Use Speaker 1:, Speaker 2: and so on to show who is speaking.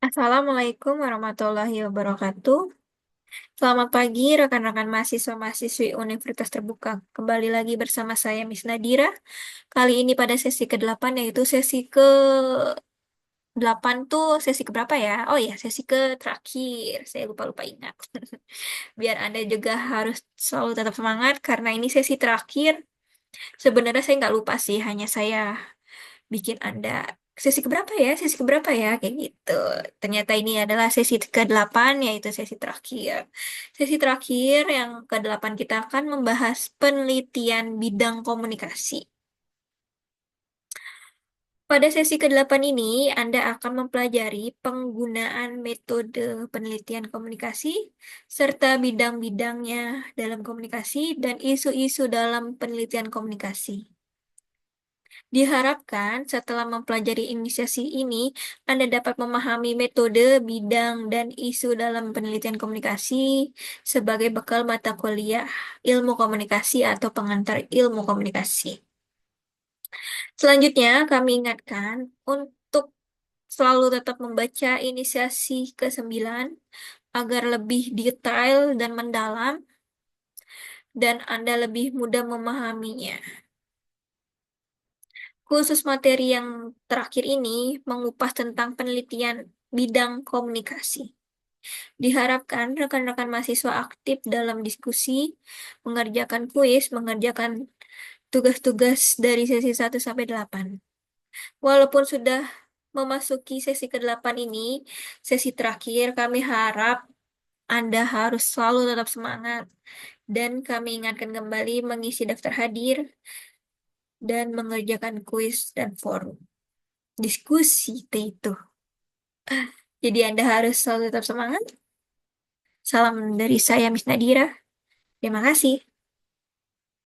Speaker 1: Assalamualaikum warahmatullahi wabarakatuh. Selamat pagi rekan-rekan mahasiswa-mahasiswi Universitas Terbuka. Kembali lagi bersama saya Miss Nadira. Kali ini pada sesi ke-8 yaitu sesi ke-8 tuh sesi keberapa ya? Oh iya, sesi ke terakhir. Saya lupa-lupa ingat. Biar Anda juga harus selalu tetap semangat karena ini sesi terakhir. Sebenarnya saya nggak lupa sih, hanya saya bikin Anda sesi keberapa ya, sesi keberapa ya, kayak gitu. Ternyata ini adalah sesi ke-8, yaitu sesi terakhir. Sesi terakhir yang ke-8 kita akan membahas penelitian bidang komunikasi. Pada sesi ke-8 ini, Anda akan mempelajari penggunaan metode penelitian komunikasi, serta bidang-bidangnya dalam komunikasi dan isu-isu dalam penelitian komunikasi. Diharapkan setelah mempelajari inisiasi ini, Anda dapat memahami metode, bidang, dan isu dalam penelitian komunikasi sebagai bekal mata kuliah ilmu komunikasi atau pengantar ilmu komunikasi. Selanjutnya, kami ingatkan untuk selalu tetap membaca inisiasi ke-9 agar lebih detail dan mendalam, dan Anda lebih mudah memahaminya. Khusus materi yang terakhir ini mengupas tentang penelitian bidang komunikasi. Diharapkan rekan-rekan mahasiswa aktif dalam diskusi, mengerjakan kuis, mengerjakan tugas-tugas dari sesi 1 sampai 8. Walaupun sudah memasuki sesi ke-8 ini, sesi terakhir, kami harap Anda harus selalu tetap semangat dan kami ingatkan kembali mengisi daftar hadir dan mengerjakan kuis dan forum. Diskusi itu. Jadi Anda harus selalu tetap semangat. Salam dari saya, Miss Nadira. Terima kasih.